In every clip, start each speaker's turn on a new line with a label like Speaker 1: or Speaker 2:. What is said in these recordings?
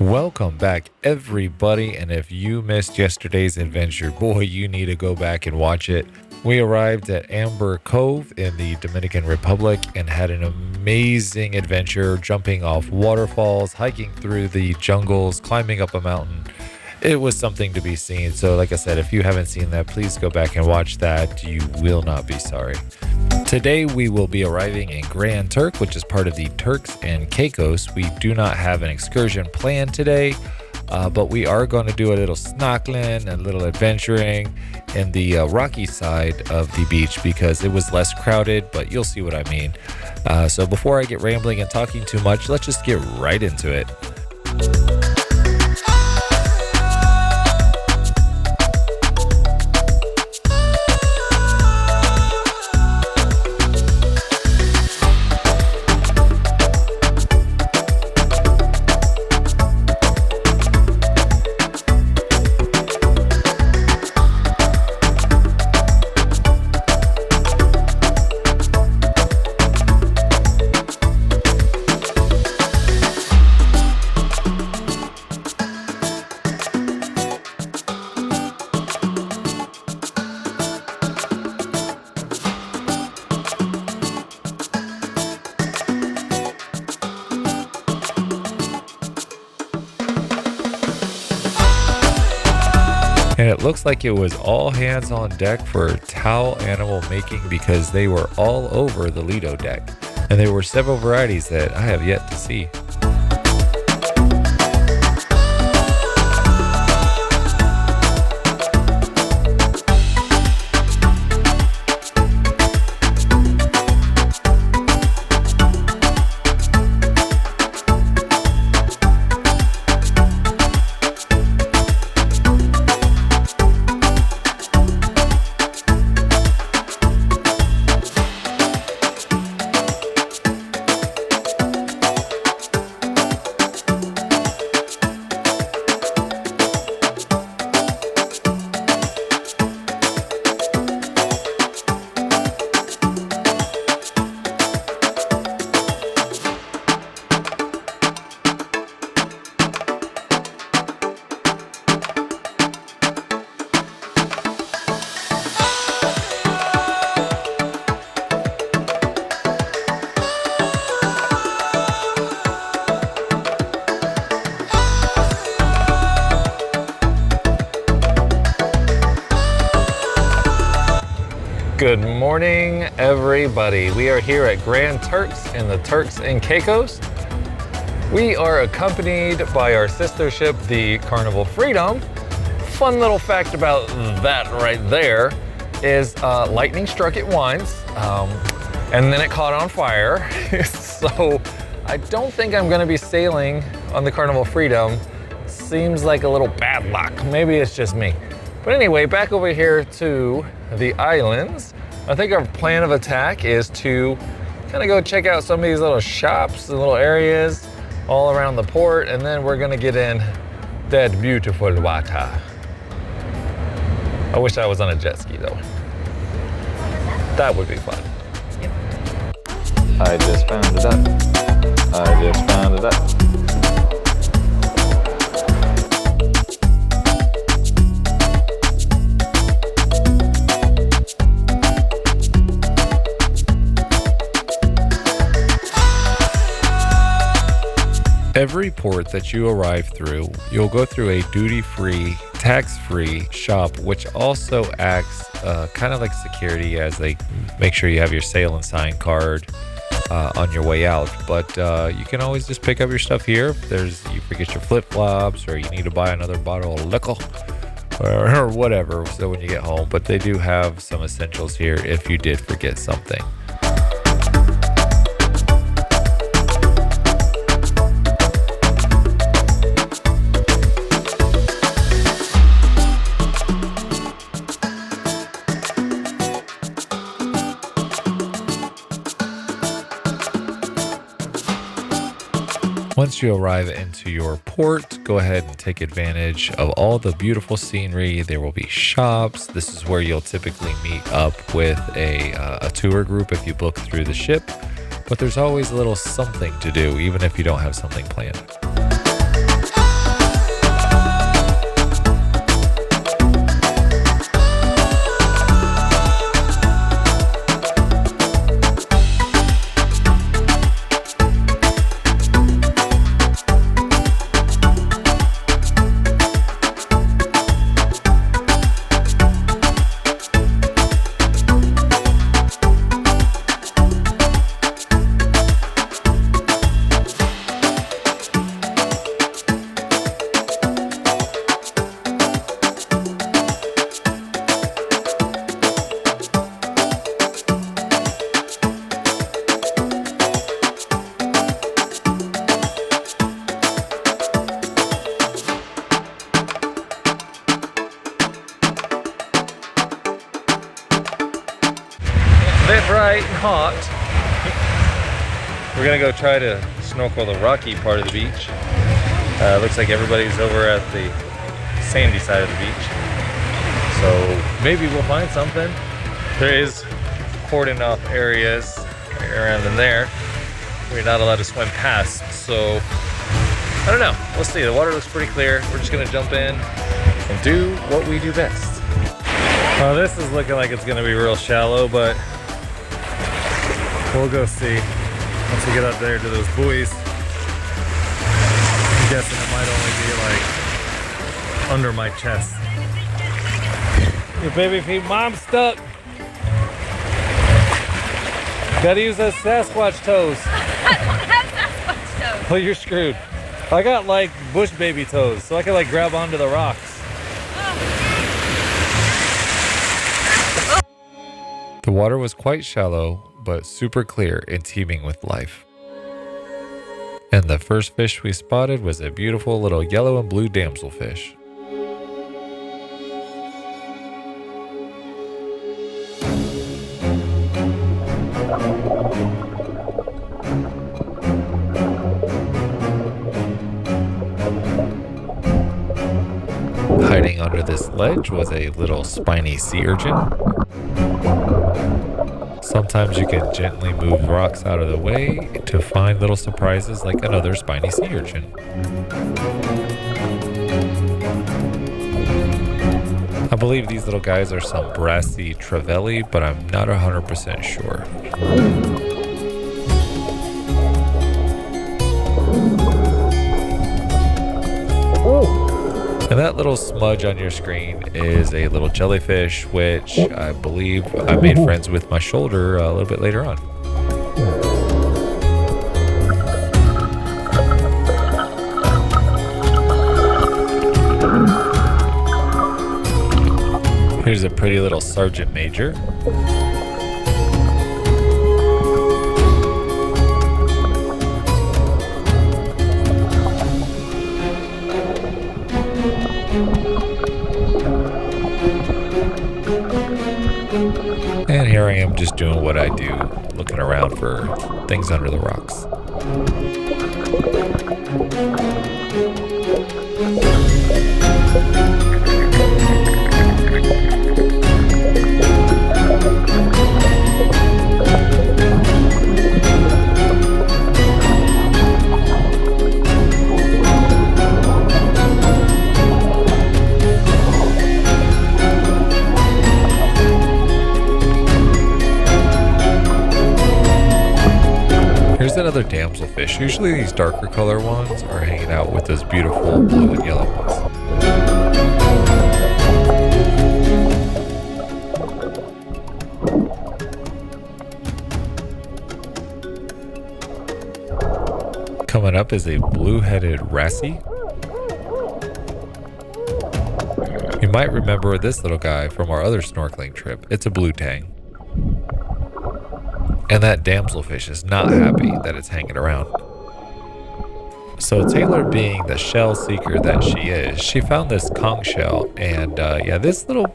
Speaker 1: Welcome back, everybody. And if you missed yesterday's adventure, boy, you need to go back and watch it. We arrived at Amber Cove in the Dominican Republic and had an amazing adventure, jumping off waterfalls, hiking through the jungles, climbing up a mountain. It was something to be seen. So, like I said, if you haven't seen that, please go back and watch that. You will not be sorry. Today we will be arriving in Grand Turk, which is part of the Turks and Caicos. We do not have an excursion planned today, but we are going to do a little snorkeling, a little adventuring in the rocky side of the beach because it was less crowded, but you'll see what I mean. So before I get rambling and talking too much, let's just get right into it. And it looks like it was all hands on deck for towel animal making because they were all over the Lido deck. And there were several varieties that I have yet to see. Good morning, everybody. We are here at Grand Turks in the Turks and Caicos. We are accompanied by our sister ship, the Carnival Freedom. Fun little fact about that right there is lightning struck it once, and then it caught on fire. So I don't think I'm gonna be sailing on the Carnival Freedom. Seems like a little bad luck. Maybe it's just me. But anyway, back over here to the islands. I think our plan of attack is to kind of go check out some of these little shops and little areas all around the port, and then we're gonna get in that beautiful water. I wish I was on a jet ski though. That would be fun.
Speaker 2: I just found it up. I just found it up.
Speaker 1: Every port that you arrive through, you'll go through a duty-free, tax-free shop, which also acts kind of like security as they make sure you have your sail and sign card on your way out. But you can always just pick up your stuff here. If you forget your flip-flops or you need to buy another bottle of liquor or whatever, so when you get home. But they do have some essentials here if you did forget something. Once you arrive into your port, go ahead and take advantage of all the beautiful scenery. There will be shops. This is where you'll typically meet up with a tour group if you book through the ship. But there's always a little something to do, even if you don't have something planned. bright and hot. We're gonna go try to snorkel the rocky part of the beach. Looks like everybody's over at the sandy side of the beach. So maybe we'll find something. There is cordoned off areas around in there. We're not allowed to swim past, so I don't know. We'll see. The water looks pretty clear. We're just gonna jump in and do what we do best. Well, this is looking like it's gonna be real shallow, but we'll go see once we get up there to those buoys. I'm guessing it might only be like under my chest. Your baby feet, mom's stuck. Gotta use those Sasquatch toes.
Speaker 3: I don't have Sasquatch toes.
Speaker 1: Oh, you're screwed. I got like bush baby toes, so I can like grab onto the rocks. The water was quite shallow, but super clear and teeming with life. And the first fish we spotted was a beautiful little yellow and blue damselfish. Hiding under this ledge was a little spiny sea urchin. Sometimes you can gently move rocks out of the way to find little surprises like another spiny sea urchin. I believe these little guys are some brassy trevally, but I'm not 100% sure. And that little smudge on your screen is a little jellyfish, which I believe I made friends with my shoulder a little bit later on. Here's a pretty little sergeant major. And here I am just doing what I do, looking around for things under the rocks. Here's another damselfish. Usually these darker color ones are hanging out with those beautiful blue and yellow ones. Coming up is a blue-headed wrasse. You might remember this little guy from our other snorkeling trip. It's a blue tang. And that damselfish is not happy that it's hanging around. So Taylor, being the shell seeker that she is, she found this conch shell, and yeah, this little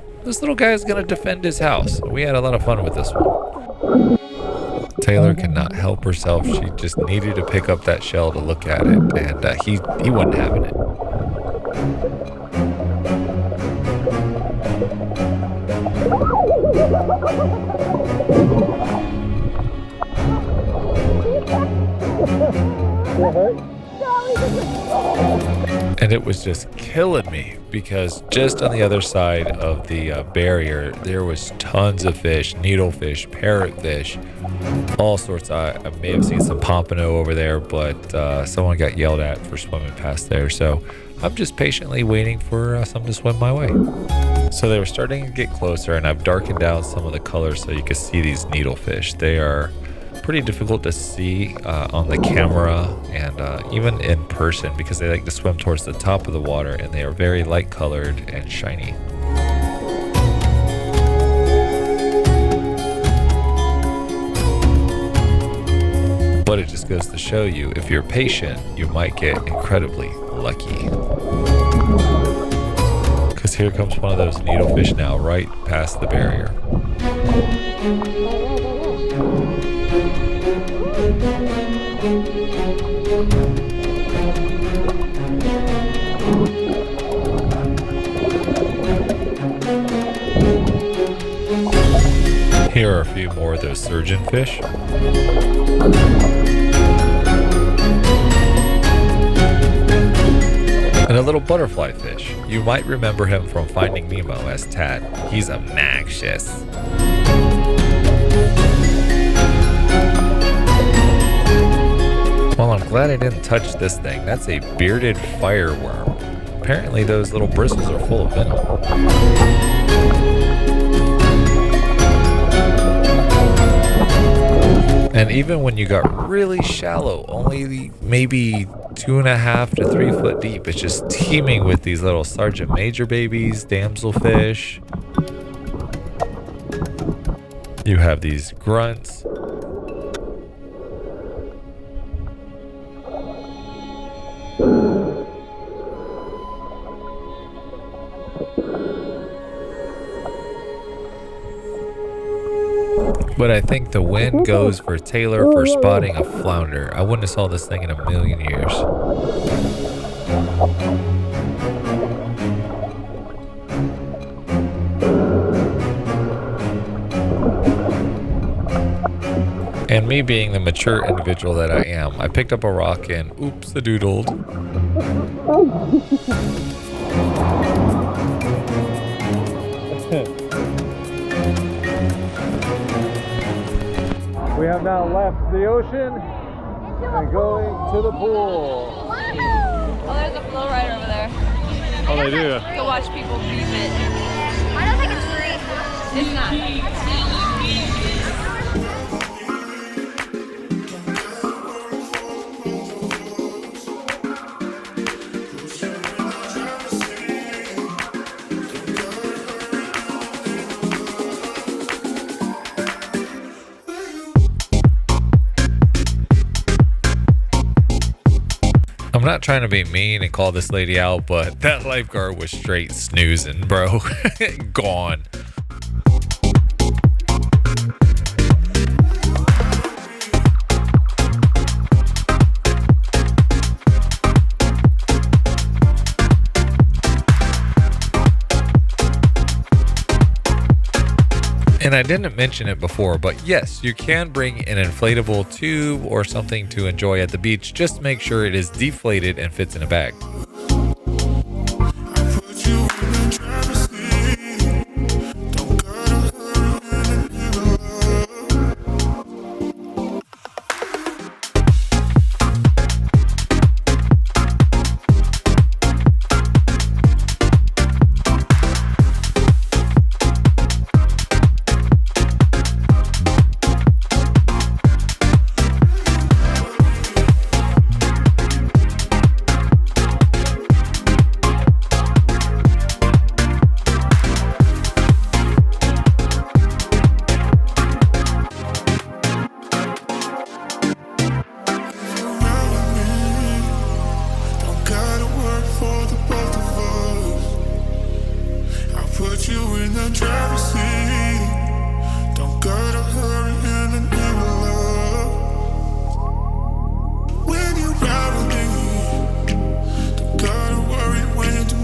Speaker 1: guy is gonna defend his house. We had a lot of fun with this one. Taylor cannot help herself. She just needed to pick up that shell to look at it, and he wasn't having it. And it was just killing me because just on the other side of the barrier, there was tons of fish, needlefish, parrotfish, all sorts. I may have seen some pompano over there, but someone got yelled at for swimming past there. So I'm just patiently waiting for some to swim my way. So they were starting to get closer, and I've darkened down some of the colors so you can see these needlefish. They are pretty difficult to see on the camera and even in person because they like to swim towards the top of the water, and they are very light colored and shiny. But it just goes to show you, if you're patient, you might get incredibly lucky. Because here comes one of those needlefish now, right past the barrier. Here are a few more of those surgeon fish. And a little butterfly fish. You might remember him from Finding Nemo as Tad. He's obnoxious. Well, I'm glad I didn't touch this thing. That's a bearded fireworm. Apparently those little bristles are full of venom. And even when you got really shallow, only maybe 2.5 to 3 foot deep, it's just teeming with these little sergeant major babies, damselfish. You have these grunts. But I think the win goes for Taylor for spotting a flounder. I wouldn't have saw this thing in a million years. And me being the mature individual that I am, I picked up a rock and oops-a-doodled. We have now left the ocean and going to the pool.
Speaker 3: Oh, there's a flow rider over there.
Speaker 2: Oh, they do.
Speaker 3: Go watch people beef it. I don't think it's free. It's not.
Speaker 1: I'm not trying to be mean and call this lady out, but that lifeguard was straight snoozing, bro. Gone. And I didn't mention it before, but yes, you can bring an inflatable tube or something to enjoy at the beach. Just make sure it is deflated and fits in a bag.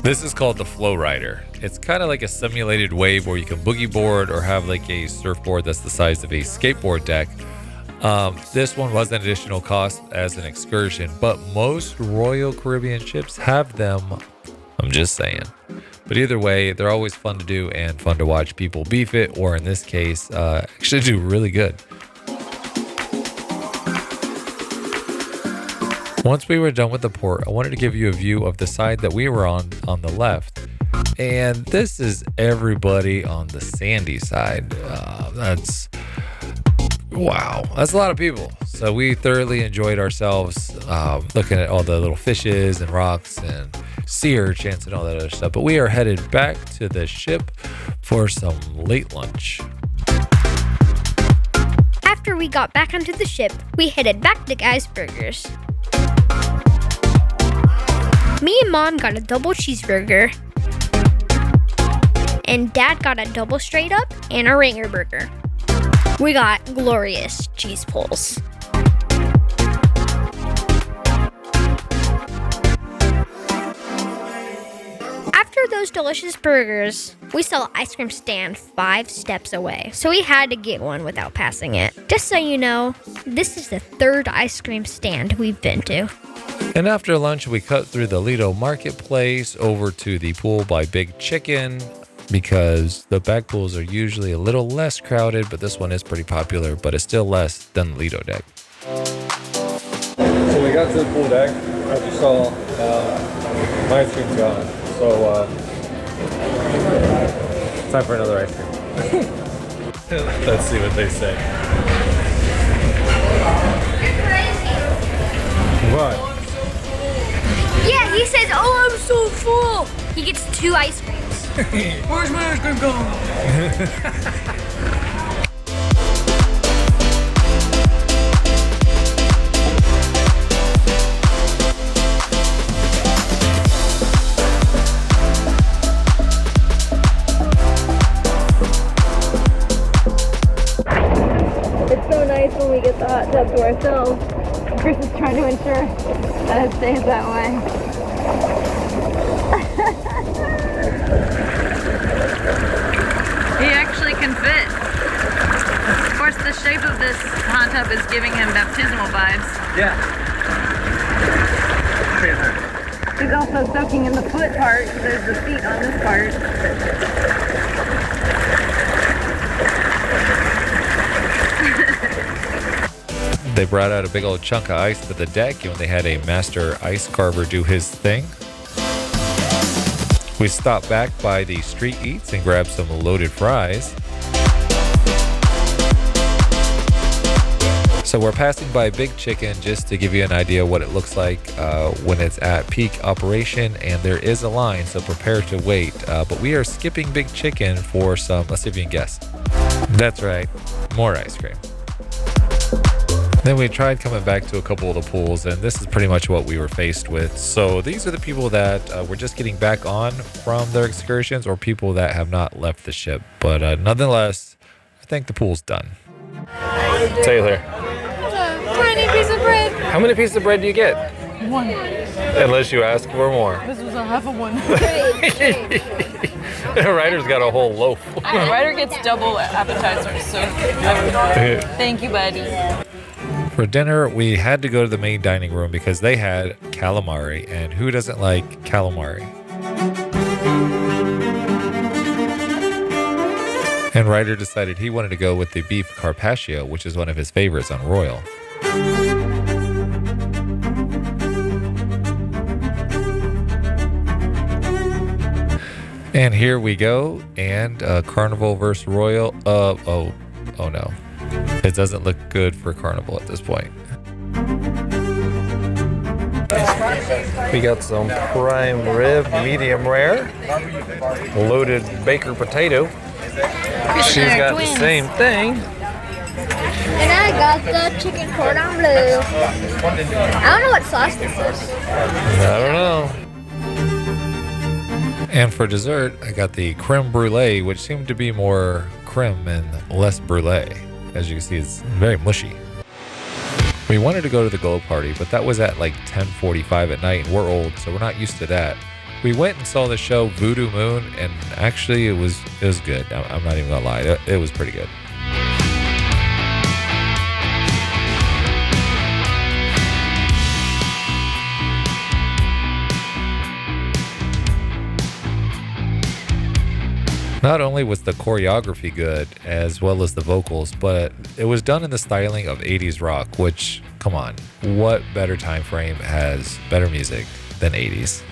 Speaker 1: This is called the Flow Rider. It's kind of like a simulated wave where you can boogie board or have like a surfboard that's the size of a skateboard deck. This one was an additional cost as an excursion, but most Royal Caribbean ships have them. I'm just saying. But either way, they're always fun to do and fun to watch people beef it, or in this case, actually do really good. Once we were done with the port, I wanted to give you a view of the side that we were on the left. And this is everybody on the sandy side. Wow, that's a lot of people. So we thoroughly enjoyed ourselves looking at all the little fishes and rocks and sea urchins and all that other stuff. But we are headed back to the ship for some late lunch.
Speaker 4: After we got back onto the ship, we headed back to Guy's Burgers. Me and Mom got a double cheeseburger, and Dad got a double straight up and a ringer burger. We got glorious cheese pulls. after those delicious burgers, we saw an ice cream stand 5 steps away, so we had to get one without passing it. Just so you know, this is the 3rd ice cream stand we've been to.
Speaker 1: And after lunch, we cut through the Lido Marketplace over to the pool by Big Chicken because the back pools are usually a little less crowded, but this one is pretty popular, but it's still less than the Lido deck.
Speaker 5: So we got to the pool deck, as you saw, my ice cream's gone. So, time for another ice cream. Let's see what they say. What?
Speaker 4: Yeah, he says, "Oh, I'm so full." He gets 2 ice creams.
Speaker 5: Where's my ice cream going?
Speaker 3: It's so nice when we get the hot tub to ourselves. Chris is trying to ensure that it stays that way.
Speaker 6: He actually can fit. Of course, the shape of this hot tub is giving him baptismal vibes.
Speaker 5: Yeah.
Speaker 6: He's also soaking in the foot part. There's the feet on this part.
Speaker 1: They brought out a big old chunk of ice to the deck and they had a master ice carver do his thing. We stopped back by the street eats and grabbed some loaded fries. So we're passing by Big Chicken just to give you an idea what it looks like when it's at peak operation, and there is a line, so prepare to wait. But we are skipping Big Chicken for some, let's see if you can guess. That's right, more ice cream. Then we tried coming back to a couple of the pools, and this is pretty much what we were faced with. So these are the people that were just getting back on from their excursions or people that have not left the ship. But nonetheless, I think the pool's done.
Speaker 5: Taylor.
Speaker 3: Tiny piece of bread.
Speaker 5: How many pieces of bread do you get?
Speaker 3: 1.
Speaker 5: Unless you ask for more.
Speaker 3: This was a half of 1.
Speaker 5: Ryder's got a whole loaf.
Speaker 6: Ryder gets double appetizers, so thank you, buddy.
Speaker 1: For dinner, we had to go to the main dining room because they had calamari, and who doesn't like calamari? And Ryder decided he wanted to go with the beef carpaccio, which is one of his favorites on Royal. And here we go, and Carnival versus Royal. Oh no. It doesn't look good for Carnival at this point.
Speaker 5: We got some prime rib, medium rare, loaded baker potato. She's got the same thing.
Speaker 4: And I got the chicken cordon bleu. I don't know what sauce this is.
Speaker 5: I don't know.
Speaker 1: And for dessert, I got the creme brulee, which seemed to be more creme and less brulee. As you can see, it's very mushy. We wanted to go to the glow party, but that was at like 10:45 at night, and we're old, so we're not used to that. We went and saw the show Voodoo Moon, and actually it was good. I'm not even gonna lie, it was pretty good. Not only was the choreography good, as well as the vocals, but it was done in the styling of 80s rock, which, come on, what better time frame has better music than 80s?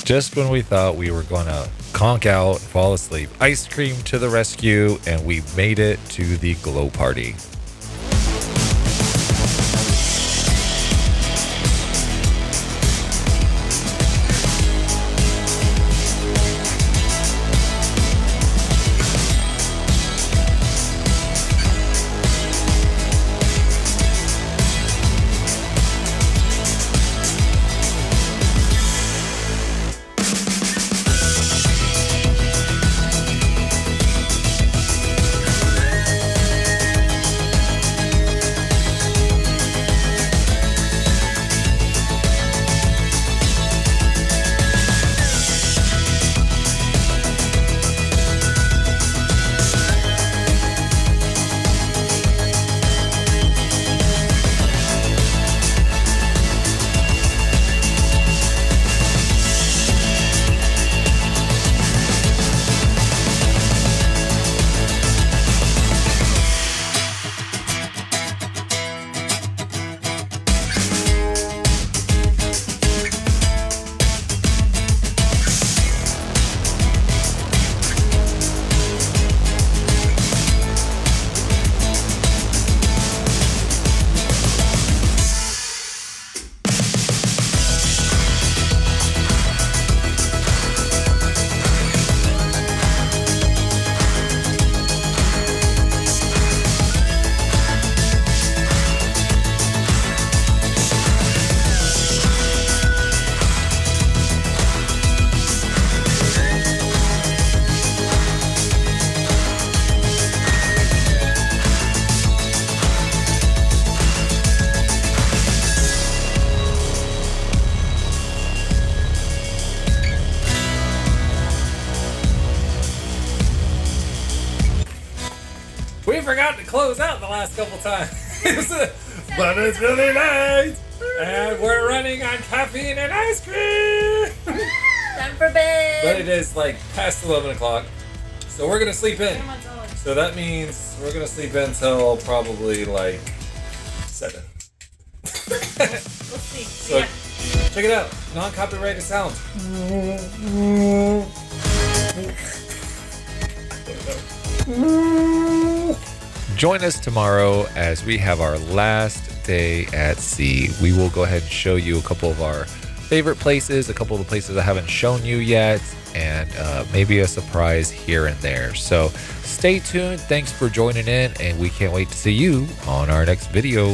Speaker 1: Just when we thought we were going to conk out and fall asleep, ice cream to the rescue, and we made it to the glow party. last couple times. But it's really late. And we're running on caffeine and ice cream.
Speaker 6: Time for bed.
Speaker 1: But it is like past 11 o'clock. So we're going to sleep in. So that means we're going to sleep in until probably like 7.
Speaker 6: We'll see.
Speaker 1: So check it out. Non-copyrighted sounds. Join us tomorrow as we have our last day at sea. We will go ahead and show you a couple of our favorite places, a couple of the places I haven't shown you yet, and maybe a surprise here and there. So stay tuned. Thanks for joining in, and we can't wait to see you on our next video.